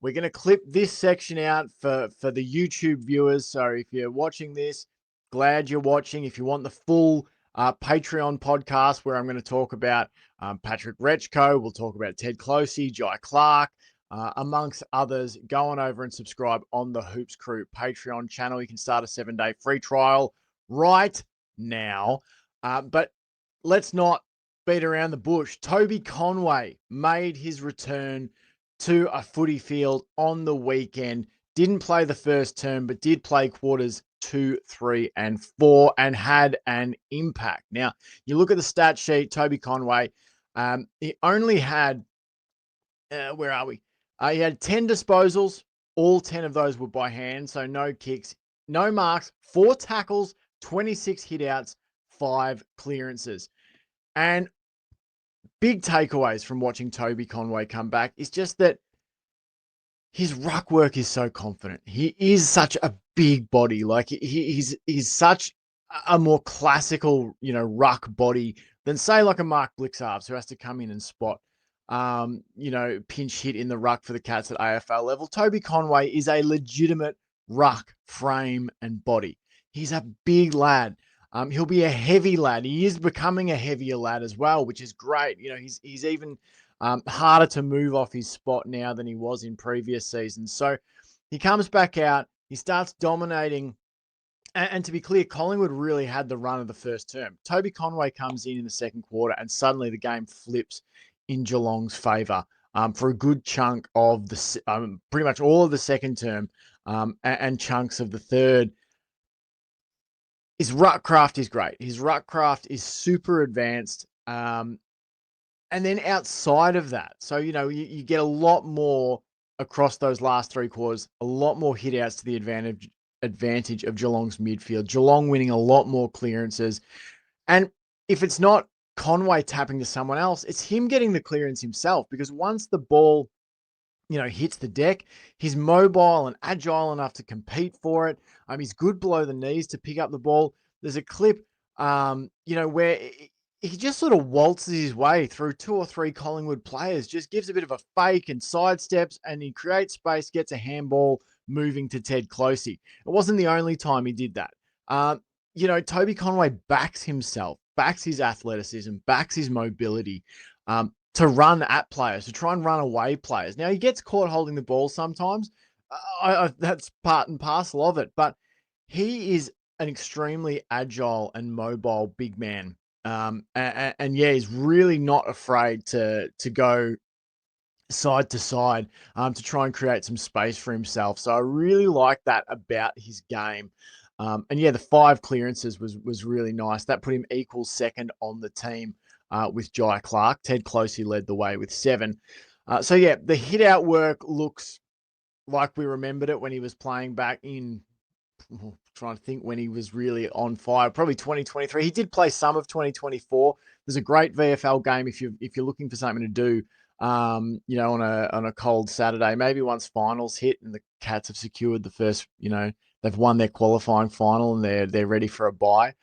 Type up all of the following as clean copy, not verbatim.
We're going to clip this section out for the YouTube viewers. So if you're watching this, glad you're watching. If you want the full Patreon podcast where I'm going to talk about Patrick Rechko, we'll talk about Ted Closey, Jai Clark, amongst others, go on over and subscribe on the Hoops Crew Patreon channel. You can start a 7-day free trial right now. But let's not beat around the bush. Toby Conway made his return to a footy field on the weekend. Didn't play the first term, but did play quarters 2, 3, and 4 and had an impact. Now, you look at the stat sheet, Toby Conway, he only had, where are we? He had 10 disposals. All 10 of those were by hand, so no kicks, no marks, 4 tackles, 26 hitouts, 5 clearances. And big takeaways from watching Toby Conway come back is just that his ruck work is so confident. He is such a big body. Like he's such a more classical, ruck body than say like a Mark Blixarves who has to come in and spot, pinch hit in the ruck for the Cats at AFL level. Toby Conway is a legitimate ruck frame and body. He's a big lad. He'll be a heavy lad. He is becoming a heavier lad as well, which is great. He's even harder to move off his spot now than he was in previous seasons. So he comes back out. He starts dominating. And to be clear, Collingwood really had the run of the first term. Toby Conway comes in the second quarter, and suddenly the game flips in Geelong's favour for a good chunk of the pretty much all of the second term and chunks of the third. His ruck craft is great. His ruck craft is super advanced. And then outside of that, so, you get a lot more across those last 3 quarters, a lot more hit outs to the advantage of Geelong's midfield. Geelong winning a lot more clearances. And if it's not Conway tapping to someone else, it's him getting the clearance himself, because once the ball, hits the deck, he's mobile and agile enough to compete for it. He's good below the knees to pick up the ball. There's a clip, where he just sort of waltzes his way through 2 or 3 Collingwood players, just gives a bit of a fake and sidesteps, and he creates space, gets a handball moving to Ted Closey. It wasn't the only time he did that. Toby Conway backs himself, backs his athleticism, backs his mobility to run at players, to try and run away players. Now, he gets caught holding the ball sometimes. That's part and parcel of it. But he is an extremely agile and mobile big man. And yeah, he's really not afraid to go side to side to try and create some space for himself. So I really like that about his game. And yeah, the 5 clearances was really nice. That put him equal second on the team with Jai Clark. Ted Closey led the way with 7. So yeah, the hit out work looks like we remembered it when he was playing back in, trying to think when he was really on fire, probably 2023. He did play some of 2024. There's a great VFL game if you're looking for something to do, on a cold Saturday, maybe once finals hit and the Cats have secured the first, they've won their qualifying final and they're ready for a bye.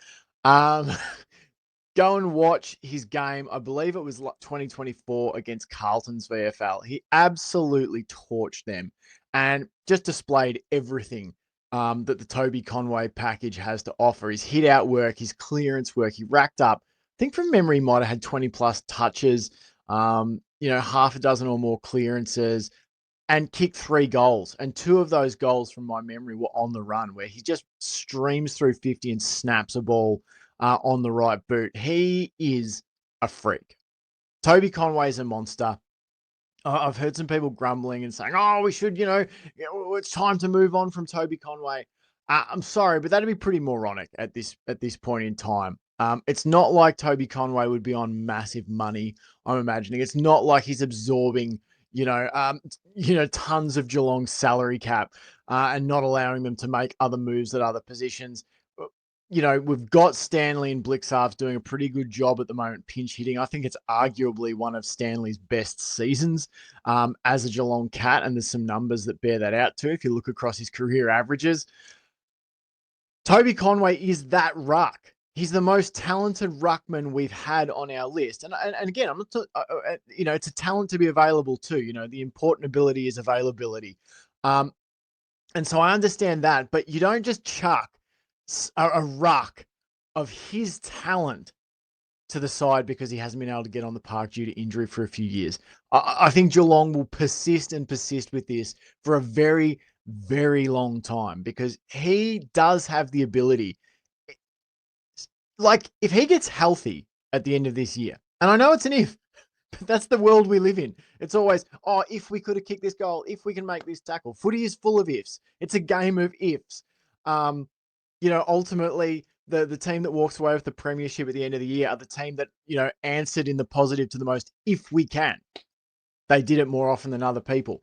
Go and watch his game. I believe it was 2024 against Carlton's VFL. He absolutely torched them and just displayed everything that the Toby Conway package has to offer. His hit out work, his clearance work. He racked up, I think from memory, he might have had 20 plus touches, half a dozen or more clearances, and kicked 3 goals. And 2 of those goals from my memory were on the run, where he just streams through 50 and snaps a ball on the right boot. He is a freak. Toby Conway is a monster. I've heard some people grumbling and saying, oh, we should, it's time to move on from Toby Conway. I'm sorry, but that'd be pretty moronic at this point in time. It's not like Toby Conway would be on massive money, I'm imagining. It's not like he's absorbing, tons of Geelong's salary cap and not allowing them to make other moves at other positions. We've got Stanley and Blixarves doing a pretty good job at the moment, pinch hitting. I think it's arguably one of Stanley's best seasons as a Geelong Cat, and there's some numbers that bear that out too if you look across his career averages. Toby Conway is that ruck. He's the most talented ruckman we've had on our list. And again, I'm not, it's a talent to be available too. The important ability is availability. And so I understand that, but you don't just chuck a ruck of his talent to the side because he hasn't been able to get on the park due to injury for a few years. I think Geelong will persist and persist with this for a very, very long time because he does have the ability. Like, if he gets healthy at the end of this year, and I know it's an if, but that's the world we live in. It's always, oh, if we could have kicked this goal, if we can make this tackle. Footy is full of ifs. It's a game of ifs. Ultimately, the team that walks away with the premiership at the end of the year are the team that, answered in the positive to the most, if we can. They did it more often than other people.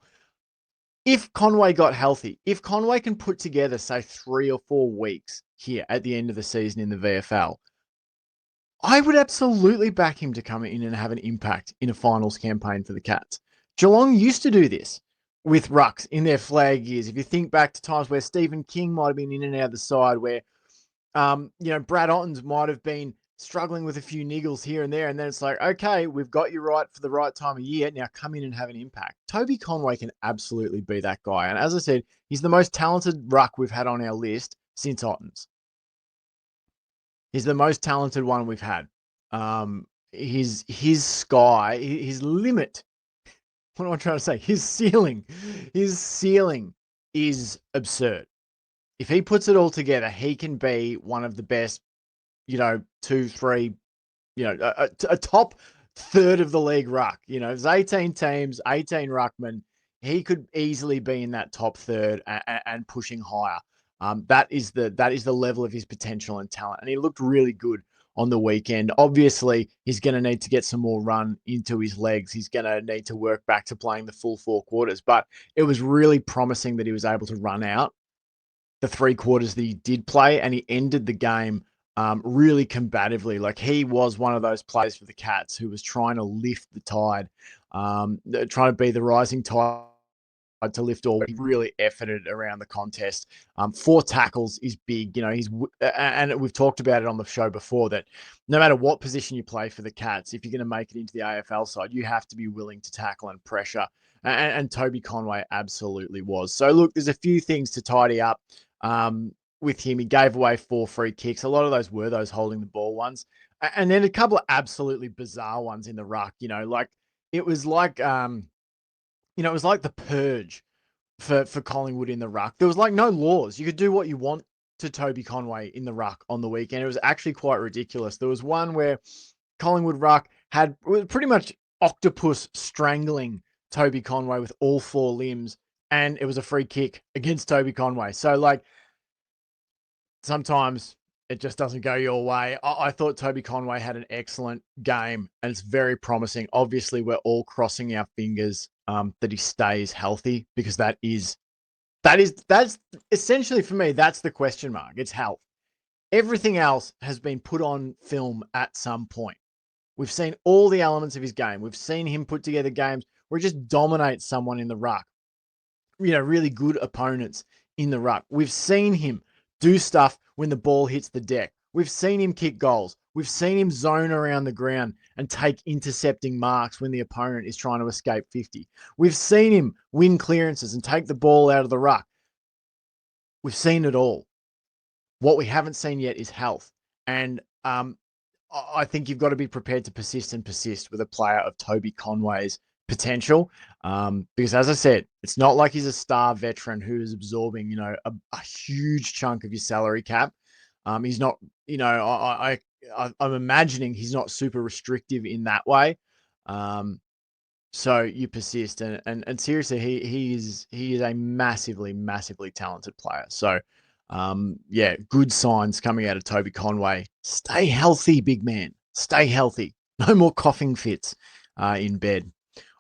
If Conway got healthy, if Conway can put together, say, 3 or 4 weeks here at the end of the season in the VFL, I would absolutely back him to come in and have an impact in a finals campaign for the Cats. Geelong used to do this with rucks in their flag years. If you think back to times where Stephen King might have been in and out of the side, where Brad Ottens might have been struggling with a few niggles here and there, and then it's like, okay, we've got you right for the right time of year. Now come in and have an impact. Toby Conway can absolutely be that guy. And as I said, he's the most talented ruck we've had on our list since Ottens. He's the most talented one we've had. His sky, his limit. What am I trying to say? His ceiling is absurd. If he puts it all together, he can be one of the best, 2, 3, a top third of the league ruck. There's 18 teams, 18 ruckmen. He could easily be in that top third and pushing higher. That is the level of his potential and talent. And he looked really good on the weekend. Obviously, he's going to need to get some more run into his legs. He's going to need to work back to playing the full 4 quarters. But it was really promising that he was able to run out the 3 quarters that he did play, and he ended the game really combatively. Like, he was one of those players for the Cats who was trying to lift the tide, trying to be the rising tide to lift all. He really efforted around the contest. 4 tackles is big. And we've talked about it on the show before that no matter what position you play for the Cats, if you're going to make it into the AFL side, you have to be willing to tackle and pressure. And Toby Conway absolutely was. So look, there's a few things to tidy up with him. He gave away 4 free kicks. A lot of those were those holding the ball ones. And then a couple of absolutely bizarre ones in the ruck, it was like the purge for Collingwood in the ruck. There was like no laws. You could do what you want to Toby Conway in the ruck on the weekend. It was actually quite ridiculous. There was one where Collingwood ruck had pretty much octopus strangling Toby Conway with all 4 limbs, and it was a free kick against Toby Conway. So, like, sometimes it just doesn't go your way. I thought Toby Conway had an excellent game, and it's very promising. Obviously, we're all crossing our fingers that he stays healthy, because that's essentially, for me, that's the question mark. It's health. Everything else has been put on film at some point. We've seen all the elements of his game. We've seen him put together games where he just dominates someone in the ruck. Really good opponents in the ruck. We've seen him do stuff when the ball hits the deck. We've seen him kick goals. We've seen him zone around the ground and take intercepting marks when the opponent is trying to escape 50. We've seen him win clearances and take the ball out of the ruck. We've seen it all. What we haven't seen yet is health. And I think you've got to be prepared to persist with a player of Toby Conway's potential. Because, as I said, it's not like he's a star veteran who is absorbing, a huge chunk of your salary cap. He's not, I'm imagining he's not super restrictive in that way. So you persist, and seriously, he is a massively, massively talented player. So, good signs coming out of Toby Conway. Stay healthy, big man. Stay healthy. No more coughing fits in bed.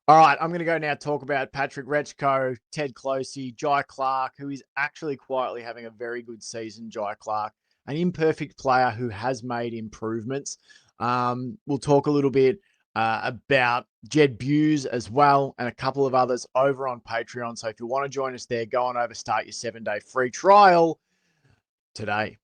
All right, I'm going to go now talk about Patrick Rechko, Ted Closey, Jai Clark, who is actually quietly having a very good season. Jai Clark, an imperfect player who has made improvements. We'll talk a little bit about Jed Buse as well, and a couple of others over on Patreon. So if you want to join us there, go on over, start your 7-day free trial today.